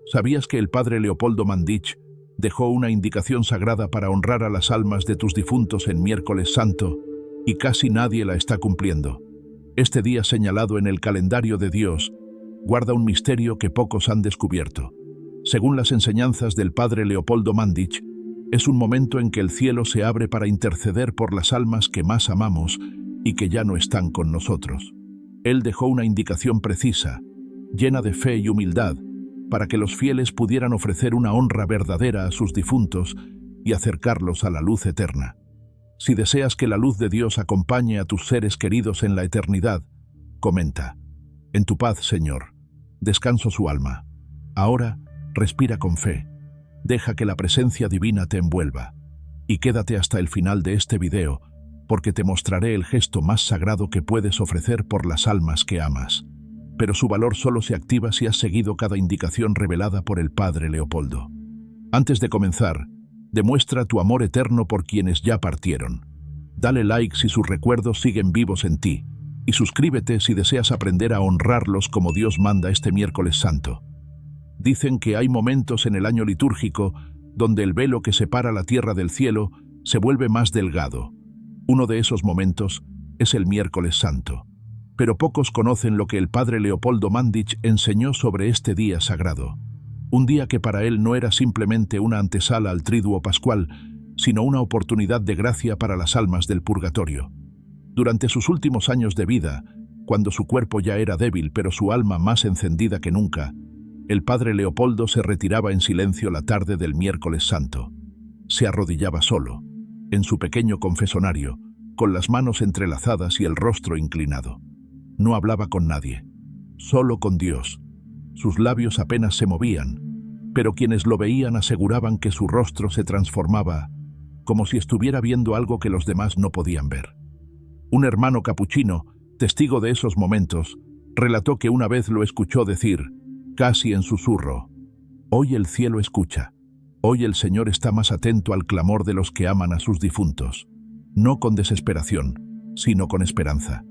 ¿Sabías que el padre Leopoldo Mandić dejó una indicación sagrada para honrar a las almas de tus difuntos en Miércoles Santo y casi nadie la está cumpliendo? Este día señalado en el calendario de Dios guarda un misterio que pocos han descubierto. Según las enseñanzas del padre Leopoldo Mandić, es un momento en que el cielo se abre para interceder por las almas que más amamos y que ya no están con nosotros. Él dejó una indicación precisa, llena de fe y humildad, para que los fieles pudieran ofrecer una honra verdadera a sus difuntos y acercarlos a la luz eterna. Si deseas que la luz de Dios acompañe a tus seres queridos en la eternidad, comenta: en tu paz, Señor, descanso su alma. Ahora, respira con fe, deja que la presencia divina te envuelva, y quédate hasta el final de este video, porque te mostraré el gesto más sagrado que puedes ofrecer por las almas que amas. Pero su valor solo se activa si has seguido cada indicación revelada por el padre Leopoldo. Antes de comenzar, demuestra tu amor eterno por quienes ya partieron. Dale like si sus recuerdos siguen vivos en ti, y suscríbete si deseas aprender a honrarlos como Dios manda este Miércoles Santo. Dicen que hay momentos en el año litúrgico donde el velo que separa la tierra del cielo se vuelve más delgado. Uno de esos momentos es el Miércoles Santo. Pero pocos conocen lo que el padre Leopoldo Mandić enseñó sobre este día sagrado. Un día que para él no era simplemente una antesala al triduo pascual, sino una oportunidad de gracia para las almas del purgatorio. Durante sus últimos años de vida, cuando su cuerpo ya era débil pero su alma más encendida que nunca, el padre Leopoldo se retiraba en silencio la tarde del Miércoles Santo. Se arrodillaba solo, en su pequeño confesonario, con las manos entrelazadas y el rostro inclinado. No hablaba con nadie, solo con Dios. Sus labios apenas se movían, pero quienes lo veían aseguraban que su rostro se transformaba, como si estuviera viendo algo que los demás no podían ver. Un hermano capuchino, testigo de esos momentos, relató que una vez lo escuchó decir, casi en susurro: «Hoy el cielo escucha, hoy el Señor está más atento al clamor de los que aman a sus difuntos, no con desesperación, sino con esperanza».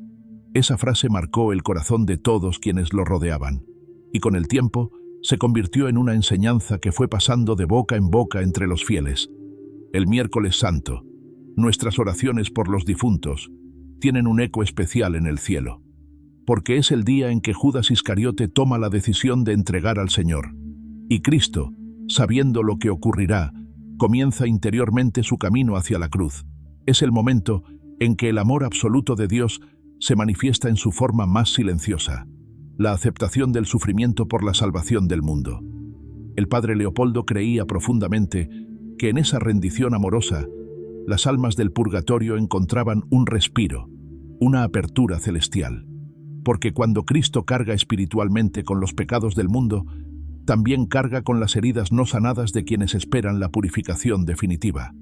Esa frase marcó el corazón de todos quienes lo rodeaban, y con el tiempo se convirtió en una enseñanza que fue pasando de boca en boca entre los fieles. El Miércoles Santo, nuestras oraciones por los difuntos, tienen un eco especial en el cielo, porque es el día en que Judas Iscariote toma la decisión de entregar al Señor, y Cristo, sabiendo lo que ocurrirá, comienza interiormente su camino hacia la cruz. Es el momento en que el amor absoluto de Dios se manifiesta en su forma más silenciosa, la aceptación del sufrimiento por la salvación del mundo. El padre Leopoldo creía profundamente que en esa rendición amorosa, las almas del purgatorio encontraban un respiro, una apertura celestial. Porque cuando Cristo carga espiritualmente con los pecados del mundo, también carga con las heridas no sanadas de quienes esperan la purificación definitiva.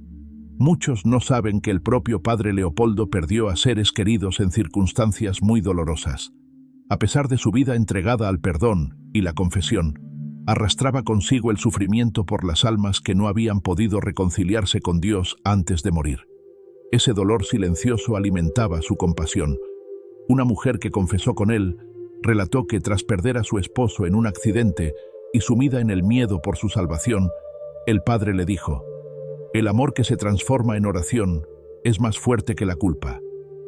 Muchos no saben que el propio padre Leopoldo perdió a seres queridos en circunstancias muy dolorosas. A pesar de su vida entregada al perdón y la confesión, arrastraba consigo el sufrimiento por las almas que no habían podido reconciliarse con Dios antes de morir. Ese dolor silencioso alimentaba su compasión. Una mujer que confesó con él relató que tras perder a su esposo en un accidente y sumida en el miedo por su salvación, el padre le dijo: «El amor que se transforma en oración es más fuerte que la culpa.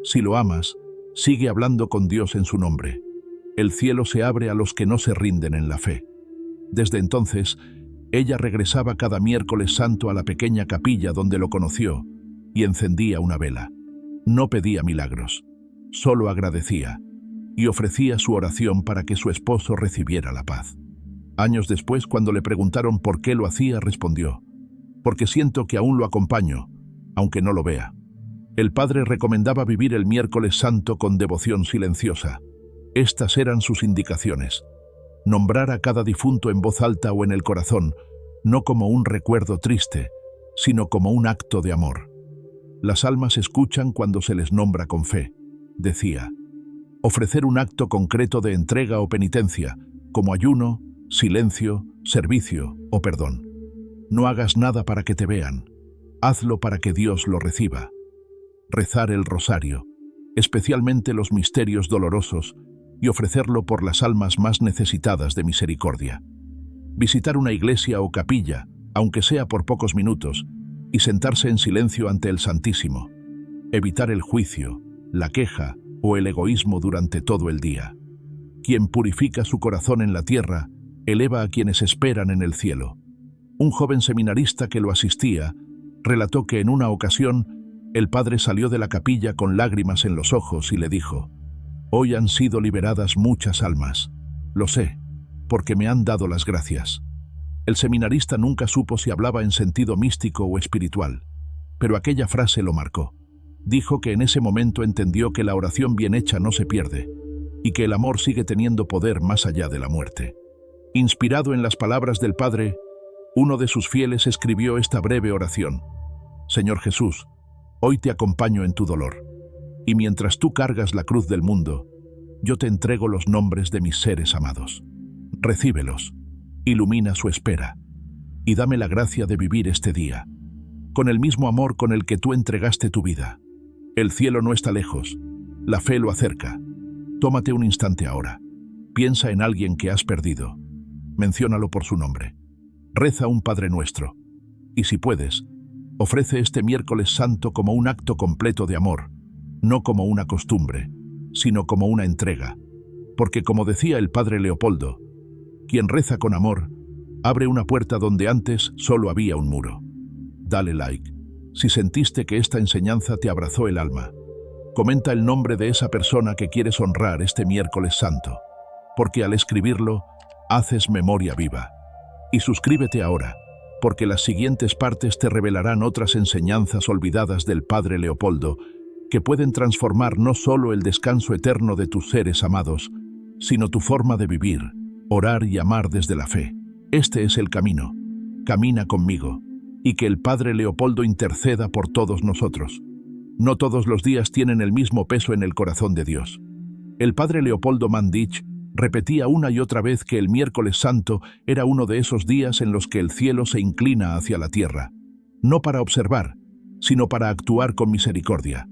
Si lo amas, sigue hablando con Dios en su nombre. El cielo se abre a los que no se rinden en la fe». Desde entonces, ella regresaba cada Miércoles Santo a la pequeña capilla donde lo conoció y encendía una vela. No pedía milagros, solo agradecía y ofrecía su oración para que su esposo recibiera la paz. Años después, cuando le preguntaron por qué lo hacía, respondió: «Porque siento que aún lo acompaño, aunque no lo vea». El padre recomendaba vivir el Miércoles Santo con devoción silenciosa. Estas eran sus indicaciones: nombrar a cada difunto en voz alta o en el corazón, no como un recuerdo triste, sino como un acto de amor. Las almas escuchan cuando se les nombra con fe, decía. Ofrecer un acto concreto de entrega o penitencia, como ayuno, silencio, servicio o perdón. No hagas nada para que te vean, hazlo para que Dios lo reciba. Rezar el rosario, especialmente los misterios dolorosos, y ofrecerlo por las almas más necesitadas de misericordia. visitar una iglesia o capilla, aunque sea por pocos minutos, y sentarse en silencio ante el Santísimo. Evitar el juicio, la queja o el egoísmo durante todo el día. Quien purifica su corazón en la tierra, eleva a quienes esperan en el cielo. Un joven seminarista que lo asistía relató que en una ocasión el padre salió de la capilla con lágrimas en los ojos y le dijo: «Hoy han sido liberadas muchas almas. Lo sé, porque me han dado las gracias». El seminarista nunca supo si hablaba en sentido místico o espiritual, pero aquella frase lo marcó. Dijo que en ese momento entendió que la oración bien hecha no se pierde y que el amor sigue teniendo poder más allá de la muerte. Inspirado en las palabras del Padre, uno de sus fieles escribió esta breve oración: «Señor Jesús, hoy te acompaño en tu dolor, y mientras tú cargas la cruz del mundo, yo te entrego los nombres de mis seres amados. Recíbelos, ilumina su espera, y dame la gracia de vivir este día, con el mismo amor con el que tú entregaste tu vida. El cielo no está lejos, la fe lo acerca. Tómate un instante ahora, piensa en alguien que has perdido, menciónalo por su nombre, reza un Padre Nuestro, y si puedes, ofrece este miércoles santo como un acto completo de amor, no como una costumbre, sino como una entrega, porque como decía el Padre Leopoldo, quien reza con amor, abre una puerta donde antes solo había un muro». Dale like si sentiste que esta enseñanza te abrazó el alma. Comenta el nombre de esa persona que quieres honrar este miércoles santo, porque al escribirlo, haces memoria viva. Y suscríbete ahora, porque las siguientes partes te revelarán otras enseñanzas olvidadas del Padre Leopoldo, que pueden transformar no solo el descanso eterno de tus seres amados, sino tu forma de vivir, orar y amar desde la fe. Este es el camino. Camina conmigo, y que el Padre Leopoldo interceda por todos nosotros. No todos los días tienen el mismo peso en el corazón de Dios. El Padre Leopoldo Mandich repetía una y otra vez que el miércoles santo era uno de esos días en los que el cielo se inclina hacia la tierra, no para observar, sino para actuar con misericordia.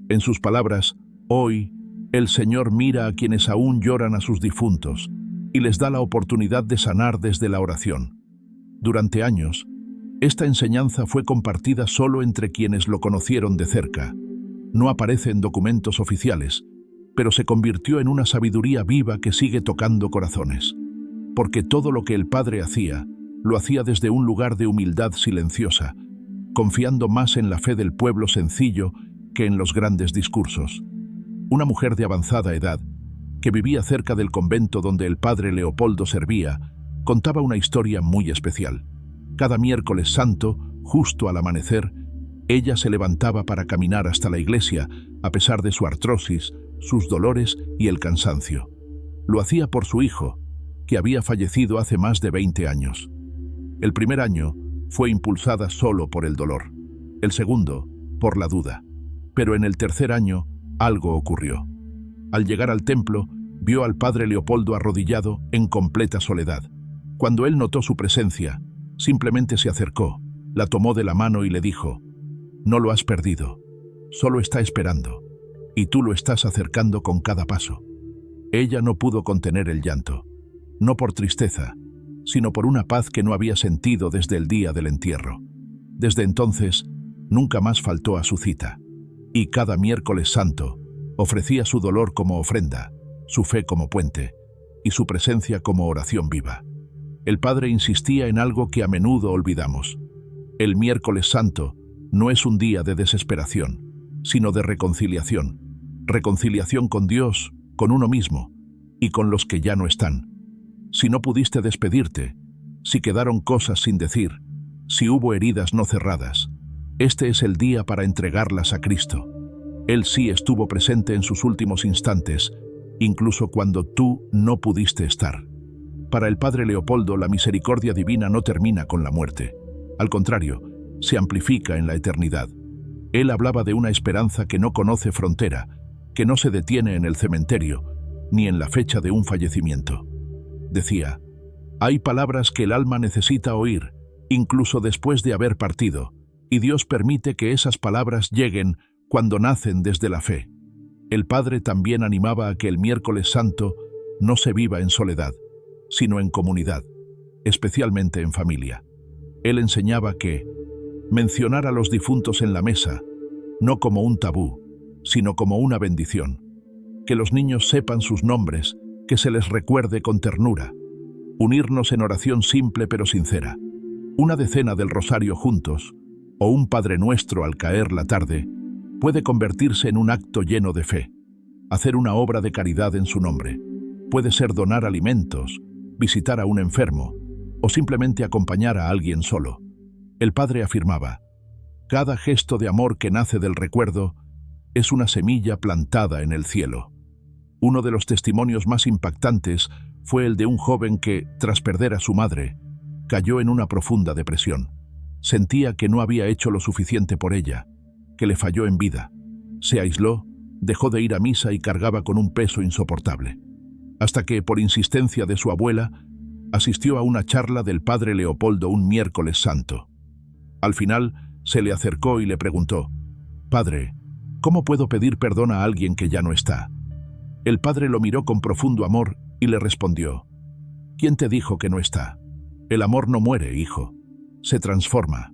En sus palabras, hoy, el Señor mira a quienes aún lloran a sus difuntos y les da la oportunidad de sanar desde la oración. Durante años, esta enseñanza fue compartida solo entre quienes lo conocieron de cerca. No aparece en documentos oficiales, pero se convirtió en una sabiduría viva que sigue tocando corazones. Porque todo lo que el Padre hacía, lo hacía desde un lugar de humildad silenciosa, confiando más en la fe del pueblo sencillo que en los grandes discursos. Una mujer de avanzada edad, que vivía cerca del convento donde el Padre Leopoldo servía, contaba una historia muy especial. Cada miércoles santo, justo al amanecer, ella se levantaba para caminar hasta la iglesia, a pesar de su artrosis, sus dolores y el cansancio. Lo hacía por su hijo, que había fallecido hace más de 20 años. El primer año fue impulsada solo por el dolor, el segundo, por la duda. Pero en el tercer año, algo ocurrió. Al llegar al templo, vio al Padre Leopoldo arrodillado en completa soledad. Cuando él notó su presencia, simplemente se acercó, la tomó de la mano y le dijo: «No lo has perdido, solo está esperando, y tú lo estás acercando con cada paso». Ella no pudo contener el llanto, no por tristeza, sino por una paz que no había sentido desde el día del entierro. Desde entonces, nunca más faltó a su cita, y cada miércoles santo ofrecía su dolor como ofrenda, su fe como puente, y su presencia como oración viva. El Padre insistía en algo que a menudo olvidamos. El miércoles santo no es un día de desesperación, sino de reconciliación. Reconciliación con Dios, con uno mismo, y con los que ya no están. Si no pudiste despedirte, si quedaron cosas sin decir, si hubo heridas no cerradas, este es el día para entregarlas a Cristo. Él sí estuvo presente en sus últimos instantes, incluso cuando tú no pudiste estar. Para el Padre Leopoldo, la misericordia divina no termina con la muerte. Al contrario, se amplifica en la eternidad. Él hablaba de una esperanza que no conoce frontera, que no se detiene en el cementerio, ni en la fecha de un fallecimiento. Decía: hay palabras que el alma necesita oír, incluso después de haber partido, y Dios permite que esas palabras lleguen cuando nacen desde la fe. El Padre también animaba a que el miércoles santo no se viva en soledad, sino en comunidad. especialmente en familia. Él enseñaba que mencionar a los difuntos en la mesa, no como un tabú, sino como una bendición. Que los niños sepan sus nombres, que se les recuerde con ternura. Unirnos en oración simple pero sincera. Una decena del rosario juntos, o un Padre Nuestro al caer la tarde, puede convertirse en un acto lleno de fe. Hacer una obra de caridad en su nombre. Puede ser donar alimentos, visitar a un enfermo, o simplemente acompañar a alguien solo. El Padre afirmaba: cada gesto de amor que nace del recuerdo es una semilla plantada en el cielo. Uno de los testimonios más impactantes fue el de un joven que, tras perder a su madre, cayó en una profunda depresión. Sentía que no había hecho lo suficiente por ella, que le falló en vida. Se aisló, dejó de ir a misa y cargaba con un peso insoportable. Hasta que, por insistencia de su abuela, asistió a una charla del padre Leopoldo un miércoles santo. Al final, se le acercó y le preguntó: «Padre, ¿cómo puedo pedir perdón a alguien que ya no está?». El padre lo miró con profundo amor y le respondió: «¿Quién te dijo que no está? El amor no muere, hijo. Se transforma,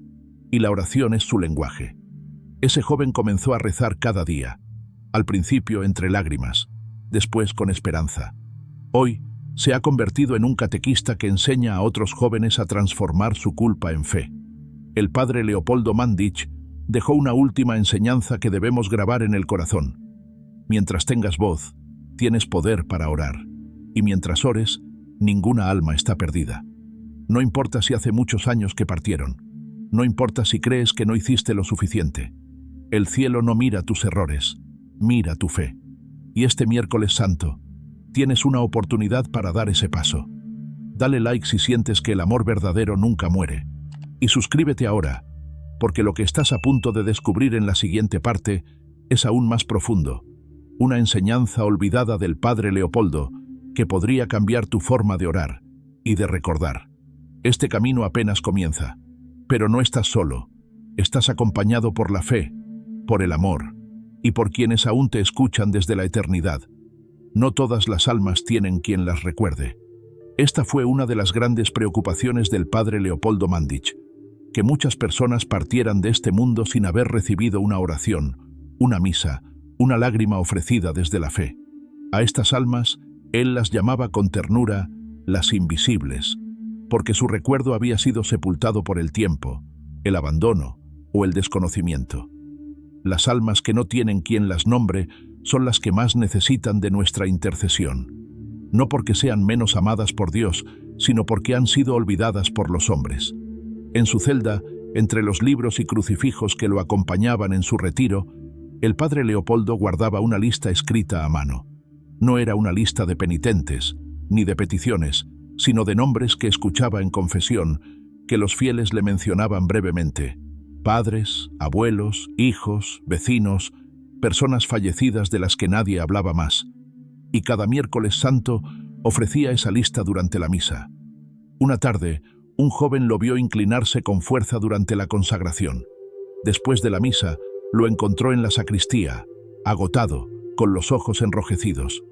y la oración es su lenguaje». Ese joven comenzó a rezar cada día, al principio entre lágrimas, después con esperanza. Hoy se ha convertido en un catequista que enseña a otros jóvenes a transformar su culpa en fe. El padre Leopoldo Mandić dejó una última enseñanza que debemos grabar en el corazón. Mientras tengas voz, tienes poder para orar, y mientras ores, ninguna alma está perdida. No importa si hace muchos años que partieron, no importa si crees que no hiciste lo suficiente. El cielo no mira tus errores, mira tu fe. Y este miércoles santo, tienes una oportunidad para dar ese paso. Dale like si sientes que el amor verdadero nunca muere. Y suscríbete ahora, porque lo que estás a punto de descubrir en la siguiente parte es aún más profundo. Una enseñanza olvidada del padre Leopoldo que podría cambiar tu forma de orar y de recordar. Este camino apenas comienza, pero no estás solo. Estás acompañado por la fe, por el amor y por quienes aún te escuchan desde la eternidad. No todas las almas tienen quien las recuerde. Esta fue una de las grandes preocupaciones del padre Leopoldo Mandić, que muchas personas partieran de este mundo sin haber recibido una oración, una misa, una lágrima ofrecida desde la fe. A estas almas, él las llamaba con ternura las invisibles, porque su recuerdo había sido sepultado por el tiempo, el abandono o el desconocimiento. Las almas que no tienen quien las nombre son las que más necesitan de nuestra intercesión, no porque sean menos amadas por Dios, sino porque han sido olvidadas por los hombres. En su celda, entre los libros y crucifijos que lo acompañaban en su retiro, el padre Leopoldo guardaba una lista escrita a mano. No era una lista de penitentes, ni de peticiones, sino de nombres que escuchaba en confesión, que los fieles le mencionaban brevemente: padres, abuelos, hijos, vecinos, personas fallecidas de las que nadie hablaba más. Y cada miércoles santo ofrecía esa lista durante la misa. Una tarde, un joven lo vio inclinarse con fuerza durante la consagración. Después de la misa, lo encontró en la sacristía, agotado, con los ojos enrojecidos.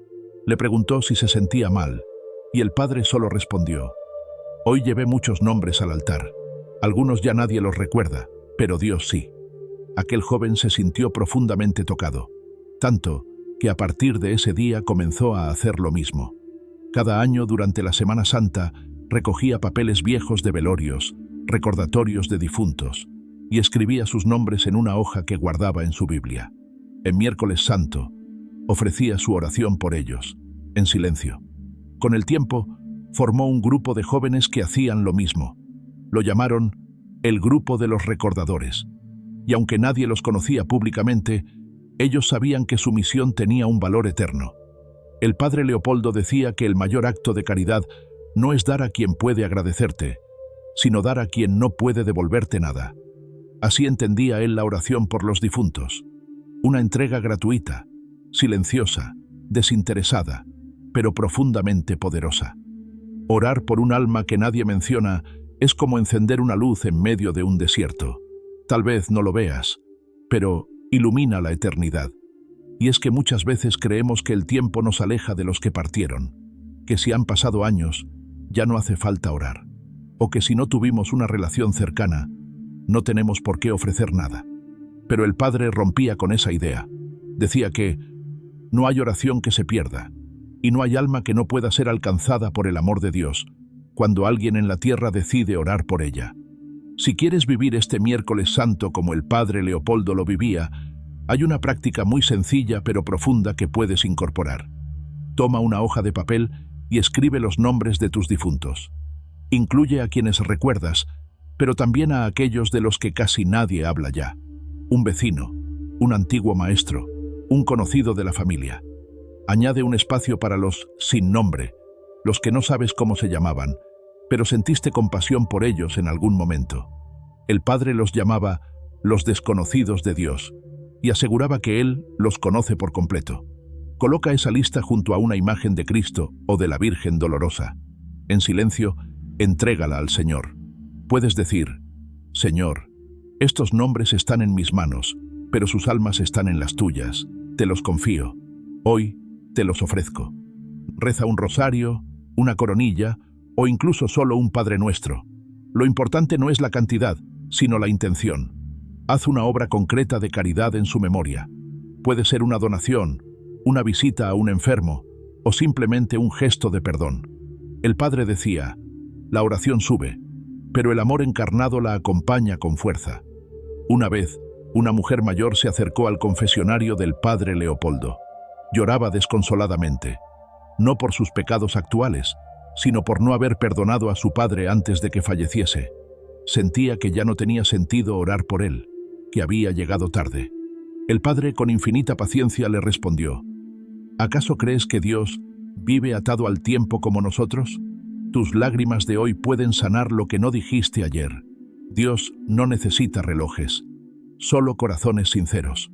Le preguntó si se sentía mal, y el padre solo respondió: «Hoy llevé muchos nombres al altar. Algunos ya nadie los recuerda, pero Dios sí». Aquel joven se sintió profundamente tocado, tanto que a partir de ese día comenzó a hacer lo mismo. Cada año durante la Semana Santa recogía papeles viejos de velorios, recordatorios de difuntos, y escribía sus nombres en una hoja que guardaba en su Biblia. En miércoles santo, ofrecía su oración por ellos, en silencio. Con el tiempo, formó un grupo de jóvenes que hacían lo mismo. Lo llamaron el Grupo de los Recordadores, y aunque nadie los conocía públicamente, ellos sabían que su misión tenía un valor eterno. El padre Leopoldo decía que el mayor acto de caridad no es dar a quien puede agradecerte, sino dar a quien no puede devolverte nada. Así entendía él la oración por los difuntos. Una entrega gratuita, silenciosa, desinteresada, pero profundamente poderosa. Orar por un alma que nadie menciona es como encender una luz en medio de un desierto. Tal vez no lo veas, pero ilumina la eternidad. Y es que muchas veces creemos que el tiempo nos aleja de los que partieron, que si han pasado años, ya no hace falta orar. o que si no tuvimos una relación cercana, no tenemos por qué ofrecer nada. Pero el padre rompía con esa idea. Decía que no hay oración que se pierda, y no hay alma que no pueda ser alcanzada por el amor de Dios, cuando alguien en la tierra decide orar por ella. Si quieres vivir este miércoles santo como el padre Leopoldo lo vivía, hay una práctica muy sencilla pero profunda que puedes incorporar. Toma una hoja de papel y escribe los nombres de tus difuntos. Incluye a quienes recuerdas, pero también a aquellos de los que casi nadie habla ya. Un vecino, un antiguo maestro, un conocido de la familia. Añade un espacio para los sin nombre, los que no sabes cómo se llamaban, pero sentiste compasión por ellos en algún momento. El padre los llamaba los desconocidos de Dios y aseguraba que Él los conoce por completo. Coloca esa lista junto a una imagen de Cristo o de la Virgen Dolorosa. En silencio, entrégala al Señor. Puedes decir: Señor, estos nombres están en mis manos, pero sus almas están en las tuyas. Te los confío. Hoy te los ofrezco. Reza un rosario, una coronilla o incluso solo un Padre Nuestro. Lo importante no es la cantidad, sino la intención. Haz una obra concreta de caridad en su memoria. Puede ser una donación, una visita a un enfermo o simplemente un gesto de perdón. El padre decía: la oración sube, pero el amor encarnado la acompaña con fuerza. Una vez, una mujer mayor se acercó al confesionario del padre Leopoldo. Lloraba desconsoladamente, no por sus pecados actuales, sino por no haber perdonado a su padre antes de que falleciese. Sentía que ya no tenía sentido orar por él, que había llegado tarde. El padre, con infinita paciencia, le respondió: ¿acaso crees que Dios vive atado al tiempo como nosotros? Tus lágrimas de hoy pueden sanar lo que no dijiste ayer. Dios no necesita relojes, solo corazones sinceros.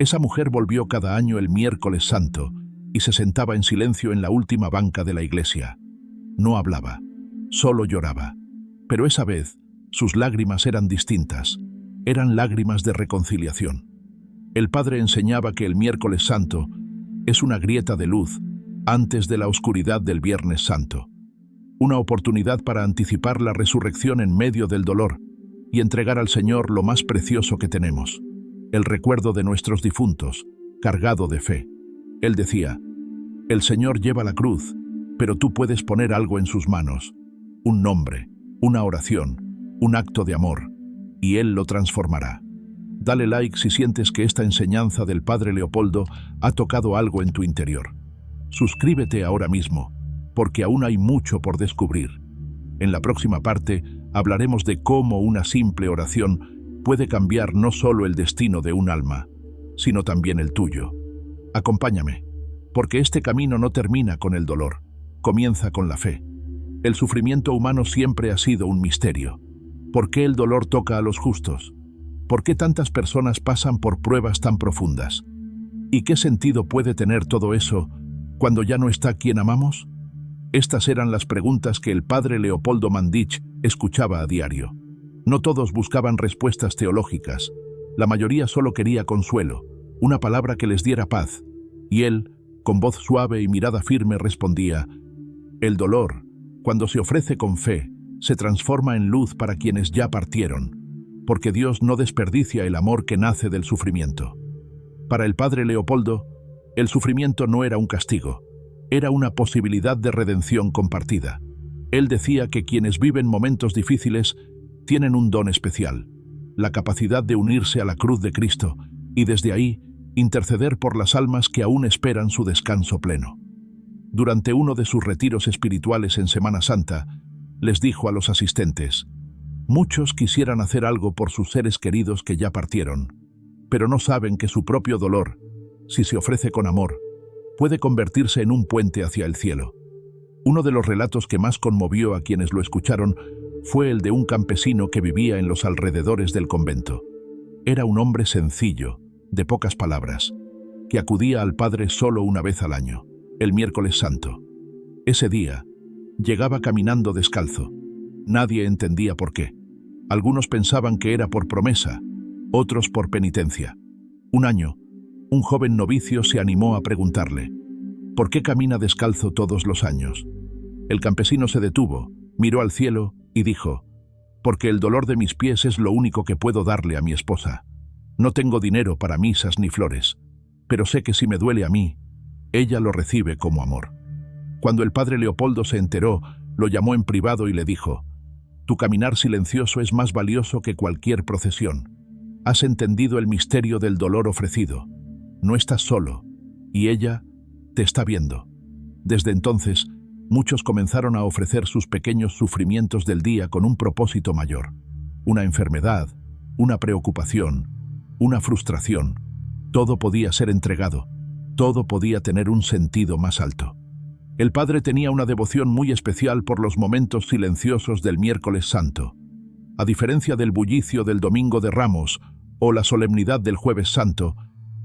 Esa mujer volvió cada año el miércoles santo y se sentaba en silencio en la última banca de la iglesia. No hablaba, solo lloraba. Pero esa vez, sus lágrimas eran distintas. Eran lágrimas de reconciliación. El padre enseñaba que el miércoles santo es una grieta de luz antes de la oscuridad del viernes santo. Una oportunidad para anticipar la resurrección en medio del dolor y entregar al Señor lo más precioso que tenemos, el recuerdo de nuestros difuntos, cargado de fe. Él decía: el Señor lleva la cruz, pero tú puedes poner algo en sus manos, un nombre, una oración, un acto de amor, y Él lo transformará. Dale like si sientes que esta enseñanza del Padre Leopoldo ha tocado algo en tu interior. Suscríbete ahora mismo, porque aún hay mucho por descubrir. En la próxima parte hablaremos de cómo una simple oración puede cambiar no solo el destino de un alma, sino también el tuyo. Acompáñame, porque este camino no termina con el dolor, comienza con la fe. El sufrimiento humano siempre ha sido un misterio. ¿Por qué el dolor toca a los justos? ¿Por qué tantas personas pasan por pruebas tan profundas? ¿Y qué sentido puede tener todo eso cuando ya no está quien amamos? Estas eran las preguntas que el padre Leopoldo Mandić escuchaba a diario. No todos buscaban respuestas teológicas. La mayoría solo quería consuelo, una palabra que les diera paz. Y él, con voz suave y mirada firme, respondía: el dolor, cuando se ofrece con fe, se transforma en luz para quienes ya partieron, porque Dios no desperdicia el amor que nace del sufrimiento. Para el padre Leopoldo, el sufrimiento no era un castigo, era una posibilidad de redención compartida. Él decía que quienes viven momentos difíciles tienen un don especial, la capacidad de unirse a la cruz de Cristo y desde ahí interceder por las almas que aún esperan su descanso pleno. Durante uno de sus retiros espirituales en Semana Santa, les dijo a los asistentes: muchos quisieran hacer algo por sus seres queridos que ya partieron, pero no saben que su propio dolor, si se ofrece con amor, puede convertirse en un puente hacia el cielo. Uno de los relatos que más conmovió a quienes lo escucharon fue el de un campesino que vivía en los alrededores del convento. Era un hombre sencillo, de pocas palabras, que acudía al padre solo una vez al año, el miércoles santo. Ese día, llegaba caminando descalzo. Nadie entendía por qué. Algunos pensaban que era por promesa, otros por penitencia. Un año, un joven novicio se animó a preguntarle: ¿por qué camina descalzo todos los años? El campesino se detuvo, miró al cielo y dijo: «Porque el dolor de mis pies es lo único que puedo darle a mi esposa. No tengo dinero para misas ni flores, pero sé que si me duele a mí, ella lo recibe como amor». Cuando el padre Leopoldo se enteró, lo llamó en privado y le dijo: «Tu caminar silencioso es más valioso que cualquier procesión. Has entendido el misterio del dolor ofrecido. No estás solo, y ella te está viendo». Desde entonces, muchos comenzaron a ofrecer sus pequeños sufrimientos del día con un propósito mayor. Una enfermedad, una preocupación, una frustración. Todo podía ser entregado, todo podía tener un sentido más alto. El padre tenía una devoción muy especial por los momentos silenciosos del miércoles santo. A diferencia del bullicio del Domingo de Ramos o la solemnidad del Jueves Santo,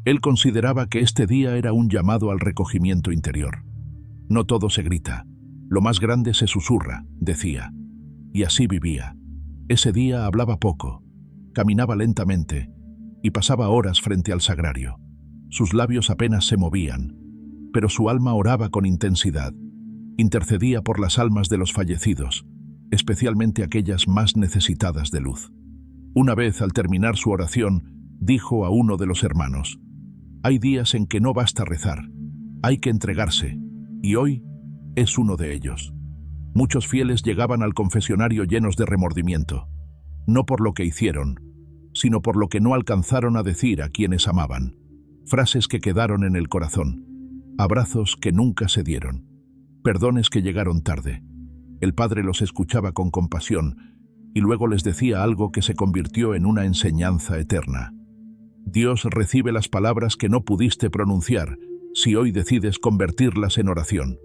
él consideraba que este día era un llamado al recogimiento interior. No todo se grita, lo más grande se susurra, decía. Y así vivía. Ese día hablaba poco, caminaba lentamente y pasaba horas frente al sagrario. Sus labios apenas se movían, pero su alma oraba con intensidad. Intercedía por las almas de los fallecidos, especialmente aquellas más necesitadas de luz. Una vez, al terminar su oración, dijo a uno de los hermanos: «Hay días en que no basta rezar, hay que entregarse, y hoy es uno de ellos». Muchos fieles llegaban al confesionario llenos de remordimiento, no por lo que hicieron, sino por lo que no alcanzaron a decir a quienes amaban. Frases que quedaron en el corazón, abrazos que nunca se dieron, perdones que llegaron tarde. El padre los escuchaba con compasión y luego les decía algo que se convirtió en una enseñanza eterna. Dios recibe las palabras que no pudiste pronunciar si hoy decides convertirlas en oración.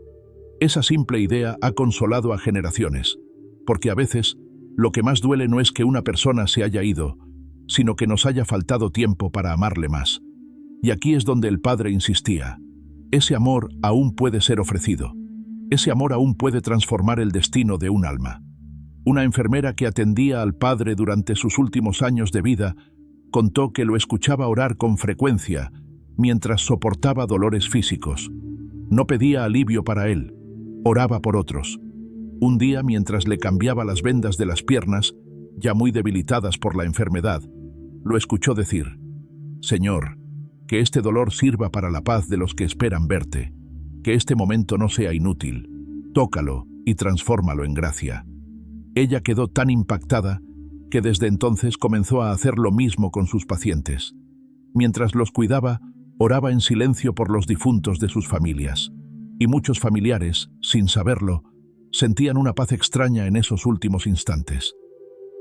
Esa simple idea ha consolado a generaciones, porque a veces lo que más duele no es que una persona se haya ido, sino que nos haya faltado tiempo para amarle más. Y aquí es donde el padre insistía: ese amor aún puede ser ofrecido. Ese amor aún puede transformar el destino de un alma. Una enfermera que atendía al padre durante sus últimos años de vida contó que lo escuchaba orar con frecuencia mientras soportaba dolores físicos. No pedía alivio para él, oraba por otros. Un día, mientras le cambiaba las vendas de las piernas, ya muy debilitadas por la enfermedad, lo escuchó decir: «Señor, que este dolor sirva para la paz de los que esperan verte. Que este momento no sea inútil. Tócalo y transfórmalo en gracia». Ella quedó tan impactada que desde entonces comenzó a hacer lo mismo con sus pacientes. Mientras los cuidaba, oraba en silencio por los difuntos de sus familias. Y muchos familiares, sin saberlo, sentían una paz extraña en esos últimos instantes.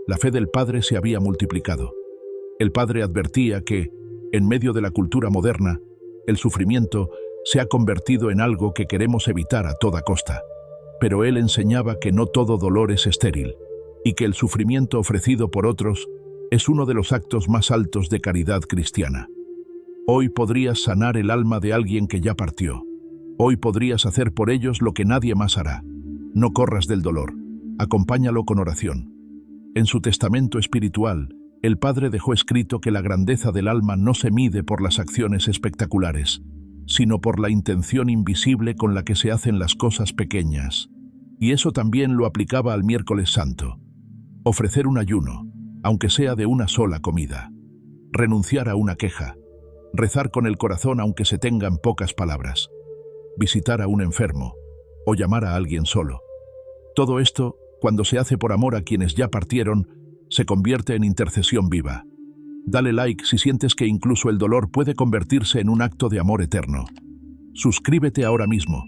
La fe del padre se había multiplicado. El padre advertía que, en medio de la cultura moderna, el sufrimiento se ha convertido en algo que queremos evitar a toda costa. Pero él enseñaba que no todo dolor es estéril, y que el sufrimiento ofrecido por otros es uno de los actos más altos de caridad cristiana. Hoy podrías sanar el alma de alguien que ya partió. Hoy podrías hacer por ellos lo que nadie más hará. No corras del dolor, acompáñalo con oración. En su testamento espiritual, el padre dejó escrito que la grandeza del alma no se mide por las acciones espectaculares, sino por la intención invisible con la que se hacen las cosas pequeñas. Y eso también lo aplicaba al miércoles santo. Ofrecer un ayuno, aunque sea de una sola comida. Renunciar a una queja. Rezar con el corazón aunque se tengan pocas palabras. Visitar a un enfermo o llamar a alguien solo. Todo esto, cuando se hace por amor a quienes ya partieron, se convierte en intercesión viva. Dale like si sientes que incluso el dolor puede convertirse en un acto de amor eterno. Suscríbete ahora mismo,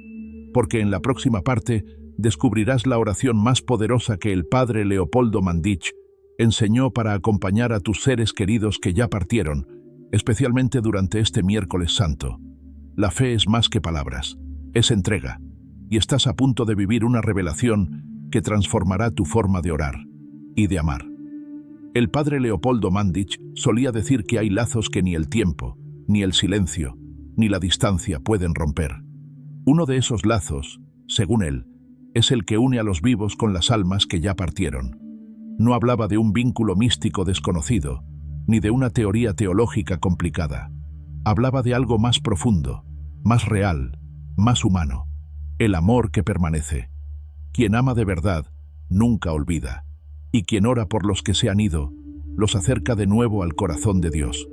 porque en la próxima parte descubrirás la oración más poderosa que el padre Leopoldo Mandić enseñó para acompañar a tus seres queridos que ya partieron, especialmente durante este miércoles santo. La fe es más que palabras, es entrega, y estás a punto de vivir una revelación que transformará tu forma de orar y de amar. El padre Leopoldo Mandić solía decir que hay lazos que ni el tiempo, ni el silencio, ni la distancia pueden romper. Uno de esos lazos, según él, es el que une a los vivos con las almas que ya partieron. No hablaba de un vínculo místico desconocido, ni de una teoría teológica complicada. Hablaba de algo más profundo, más real, más humano, el amor que permanece. Quien ama de verdad nunca olvida, y quien ora por los que se han ido, los acerca de nuevo al corazón de Dios.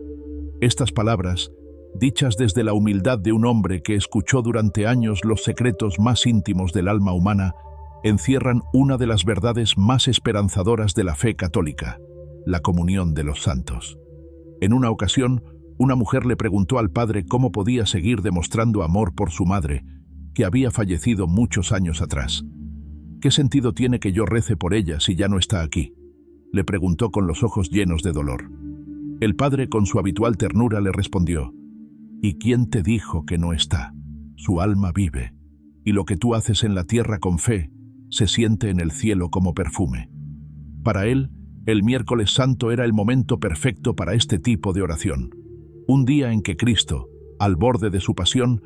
Estas palabras, dichas desde la humildad de un hombre que escuchó durante años los secretos más íntimos del alma humana, encierran una de las verdades más esperanzadoras de la fe católica, la comunión de los santos. En una ocasión, una mujer le preguntó al padre cómo podía seguir demostrando amor por su madre, que había fallecido muchos años atrás. ¿Qué sentido tiene que yo rece por ella si ya no está aquí?, le preguntó con los ojos llenos de dolor. El padre, con su habitual ternura, le respondió: ¿Y quién te dijo que no está? Su alma vive, y lo que tú haces en la tierra con fe se siente en el cielo como perfume. Para él, el miércoles santo era el momento perfecto para este tipo de oración. Un día en que Cristo, al borde de su pasión,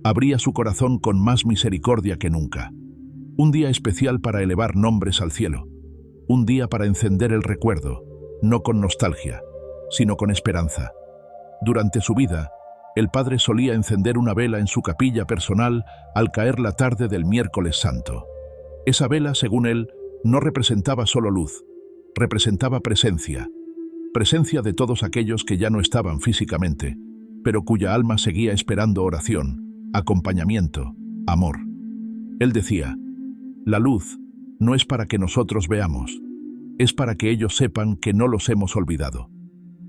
abría su corazón con más misericordia que nunca. Un día especial para elevar nombres al cielo. Un día para encender el recuerdo, no con nostalgia, sino con esperanza. Durante su vida, el padre solía encender una vela en su capilla personal al caer la tarde del miércoles santo. Esa vela, según él, no representaba solo luz, representaba presencia. Presencia de todos aquellos que ya no estaban físicamente, pero cuya alma seguía esperando oración, acompañamiento, amor. Él decía: la luz no es para que nosotros veamos, es para que ellos sepan que no los hemos olvidado.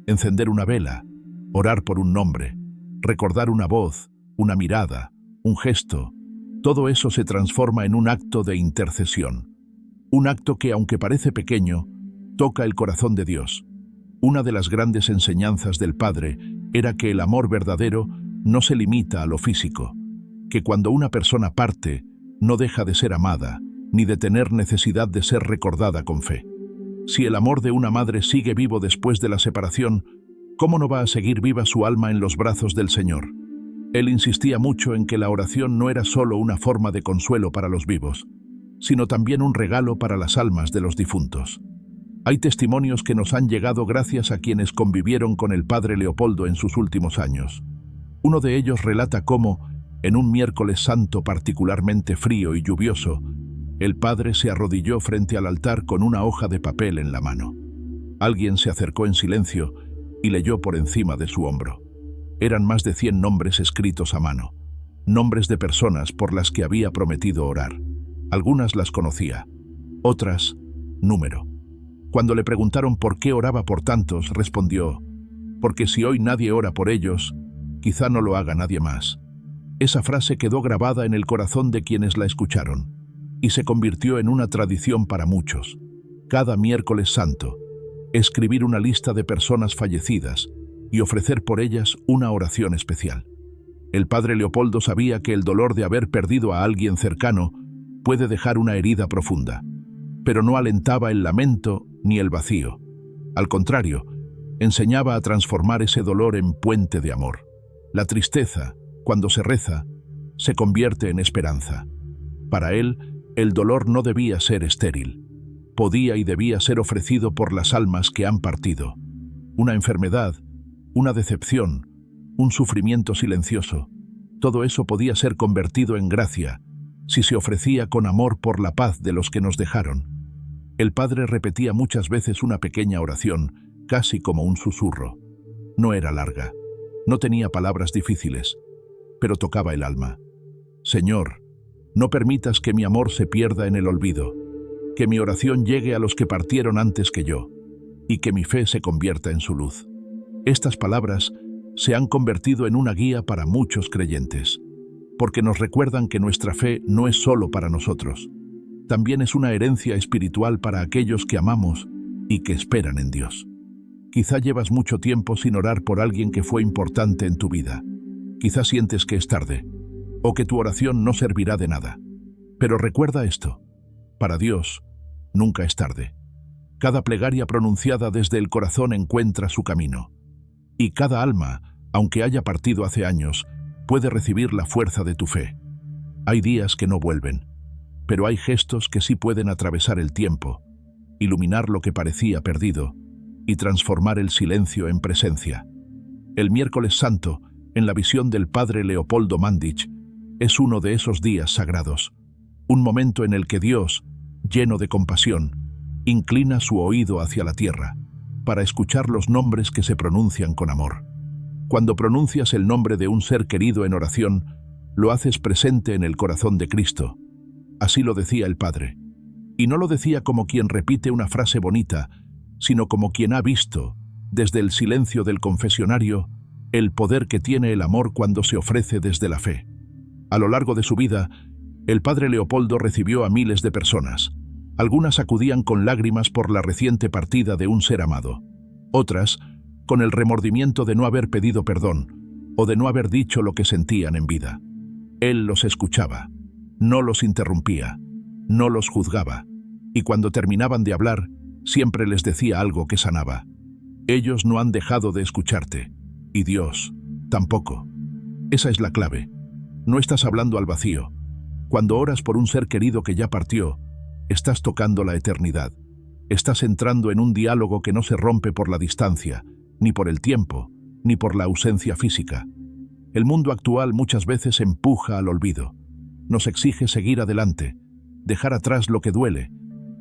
Encender una vela, orar por un nombre, recordar una voz, una mirada, un gesto, todo eso se transforma en un acto de intercesión. Un acto que, aunque parece pequeño, toca el corazón de Dios. Una de las grandes enseñanzas del Padre era que el amor verdadero no se limita a lo físico, que cuando una persona parte, no deja de ser amada, ni de tener necesidad de ser recordada con fe. Si el amor de una madre sigue vivo después de la separación, ¿cómo no va a seguir viva su alma en los brazos del Señor? Él insistía mucho en que la oración no era solo una forma de consuelo para los vivos, sino también un regalo para las almas de los difuntos. Hay testimonios que nos han llegado gracias a quienes convivieron con el padre Leopoldo en sus últimos años. Uno de ellos relata cómo, en un miércoles santo particularmente frío y lluvioso, el padre se arrodilló frente al altar con una hoja de papel en la mano. Alguien se acercó en silencio y leyó por encima de su hombro. Eran más de 100 nombres escritos a mano, nombres de personas por las que había prometido orar. Algunas las conocía, otras, número. Cuando le preguntaron por qué oraba por tantos, respondió: porque si hoy nadie ora por ellos, quizá no lo haga nadie más. Esa frase quedó grabada en el corazón de quienes la escucharon y se convirtió en una tradición para muchos. Cada miércoles santo, escribir una lista de personas fallecidas y ofrecer por ellas una oración especial. El padre Leopoldo sabía que el dolor de haber perdido a alguien cercano puede dejar una herida profunda, pero no alentaba el lamento ni el vacío. Al contrario, enseñaba a transformar ese dolor en puente de amor. La tristeza, cuando se reza, se convierte en esperanza. Para él, el dolor no debía ser estéril. Podía y debía ser ofrecido por las almas que han partido. Una enfermedad, una decepción, un sufrimiento silencioso, todo eso podía ser convertido en gracia si se ofrecía con amor por la paz de los que nos dejaron. El padre repetía muchas veces una pequeña oración, casi como un susurro. No era larga, no tenía palabras difíciles, pero tocaba el alma. Señor, no permitas que mi amor se pierda en el olvido, que mi oración llegue a los que partieron antes que yo, y que mi fe se convierta en su luz. Estas palabras se han convertido en una guía para muchos creyentes, porque nos recuerdan que nuestra fe no es solo para nosotros, también es una herencia espiritual para aquellos que amamos y que esperan en Dios. Quizá llevas mucho tiempo sin orar por alguien que fue importante en tu vida. Quizá sientes que es tarde, o que tu oración no servirá de nada. Pero recuerda esto: para Dios, nunca es tarde. Cada plegaria pronunciada desde el corazón encuentra su camino. Y cada alma, aunque haya partido hace años, puede recibir la fuerza de tu fe. Hay días que no vuelven, pero hay gestos que sí pueden atravesar el tiempo, iluminar lo que parecía perdido y transformar el silencio en presencia. El miércoles santo, en la visión del padre Leopoldo Mandić, es uno de esos días sagrados, un momento en el que Dios, lleno de compasión, inclina su oído hacia la tierra, para escuchar los nombres que se pronuncian con amor. Cuando pronuncias el nombre de un ser querido en oración, lo haces presente en el corazón de Cristo. Así lo decía el Padre. Y no lo decía como quien repite una frase bonita, sino como quien ha visto, desde el silencio del confesionario, el poder que tiene el amor cuando se ofrece desde la fe. A lo largo de su vida, el padre Leopoldo recibió a miles de personas. Algunas acudían con lágrimas por la reciente partida de un ser amado. Otras, con el remordimiento de no haber pedido perdón o de no haber dicho lo que sentían en vida. Él los escuchaba, no los interrumpía, no los juzgaba, y cuando terminaban de hablar, siempre les decía algo que sanaba. Ellos no han dejado de escucharte, y Dios tampoco. Esa es la clave. No estás hablando al vacío. Cuando oras por un ser querido que ya partió, estás tocando la eternidad. Estás entrando en un diálogo que no se rompe por la distancia, ni por el tiempo, ni por la ausencia física. El mundo actual muchas veces empuja al olvido. Nos exige seguir adelante, dejar atrás lo que duele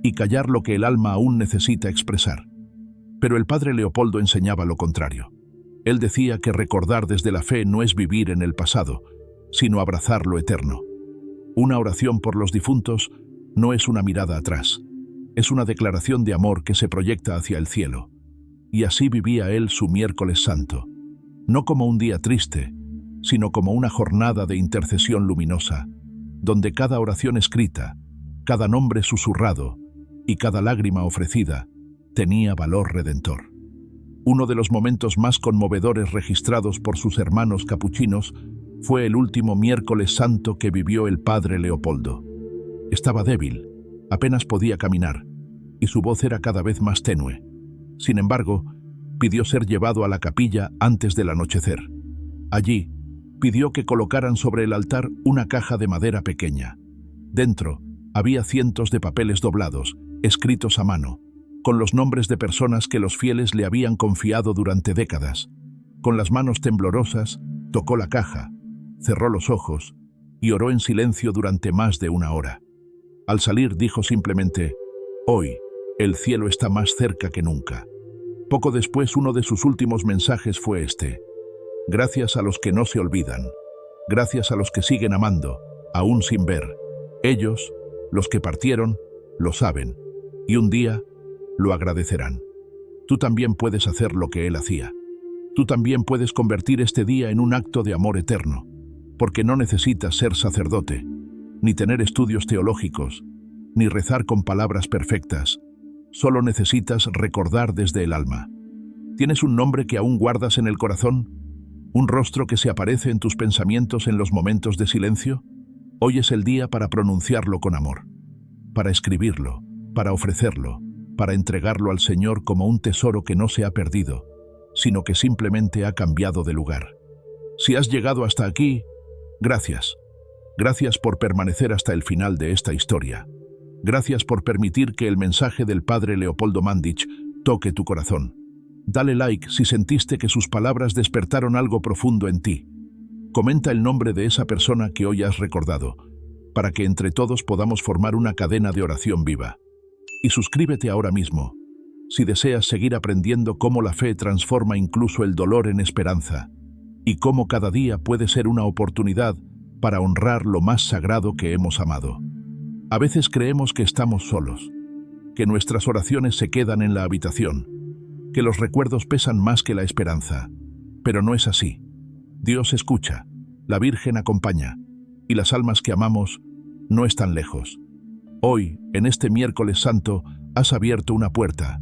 y callar lo que el alma aún necesita expresar. Pero el padre Leopoldo enseñaba lo contrario. Él decía que recordar desde la fe no es vivir en el pasado, sino abrazar lo eterno. Una oración por los difuntos no es una mirada atrás, es una declaración de amor que se proyecta hacia el cielo. Y así vivía él su miércoles santo, no como un día triste, sino como una jornada de intercesión luminosa, donde cada oración escrita, cada nombre susurrado y cada lágrima ofrecida tenía valor redentor. Uno de los momentos más conmovedores registrados por sus hermanos capuchinos fue el último miércoles santo que vivió el padre Leopoldo. Estaba débil, apenas podía caminar, y su voz era cada vez más tenue. Sin embargo, pidió ser llevado a la capilla antes del anochecer. Allí, pidió que colocaran sobre el altar una caja de madera pequeña. Dentro había cientos de papeles doblados, escritos a mano, con los nombres de personas que los fieles le habían confiado durante décadas. Con las manos temblorosas, tocó la caja, cerró los ojos y oró en silencio durante más de una hora. Al salir dijo simplemente: «Hoy, el cielo está más cerca que nunca». Poco después, uno de sus últimos mensajes fue este: «Gracias a los que no se olvidan, gracias a los que siguen amando, aún sin ver. Ellos, los que partieron, lo saben, y un día lo agradecerán». Tú también puedes hacer lo que él hacía. Tú también puedes convertir este día en un acto de amor eterno, porque no necesitas ser sacerdote, ni tener estudios teológicos, ni rezar con palabras perfectas. Solo necesitas recordar desde el alma. ¿Tienes un nombre que aún guardas en el corazón? ¿Un rostro que se aparece en tus pensamientos en los momentos de silencio? Hoy es el día para pronunciarlo con amor, para escribirlo, para ofrecerlo, para entregarlo al Señor como un tesoro que no se ha perdido, sino que simplemente ha cambiado de lugar. Si has llegado hasta aquí, gracias. Gracias por permanecer hasta el final de esta historia. Gracias por permitir que el mensaje del padre Leopoldo Mandić toque tu corazón. Dale like si sentiste que sus palabras despertaron algo profundo en ti. Comenta el nombre de esa persona que hoy has recordado, para que entre todos podamos formar una cadena de oración viva. Y suscríbete ahora mismo, si deseas seguir aprendiendo cómo la fe transforma incluso el dolor en esperanza, y cómo cada día puede ser una oportunidad para honrar lo más sagrado que hemos amado. A veces creemos que estamos solos, que nuestras oraciones se quedan en la habitación, que los recuerdos pesan más que la esperanza, pero no es así. Dios escucha, la Virgen acompaña, y las almas que amamos no están lejos. Hoy, en este miércoles santo, has abierto una puerta.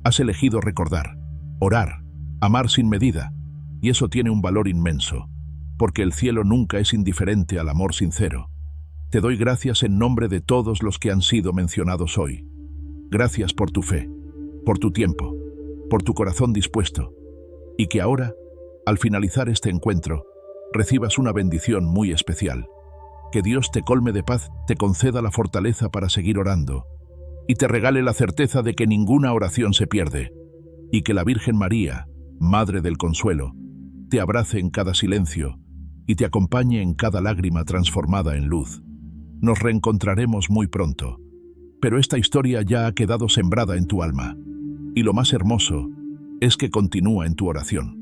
Has elegido recordar, orar, amar sin medida, y eso tiene un valor inmenso, porque el cielo nunca es indiferente al amor sincero. Te doy gracias en nombre de todos los que han sido mencionados hoy. Gracias por tu fe, por tu tiempo, por tu corazón dispuesto, y que ahora, al finalizar este encuentro, recibas una bendición muy especial. Que Dios te colme de paz, te conceda la fortaleza para seguir orando, y te regale la certeza de que ninguna oración se pierde, y que la Virgen María, Madre del Consuelo, te abrace en cada silencio y te acompañe en cada lágrima transformada en luz. Nos reencontraremos muy pronto. pero esta historia ya ha quedado sembrada en tu alma. Y lo más hermoso es que continúa en tu oración.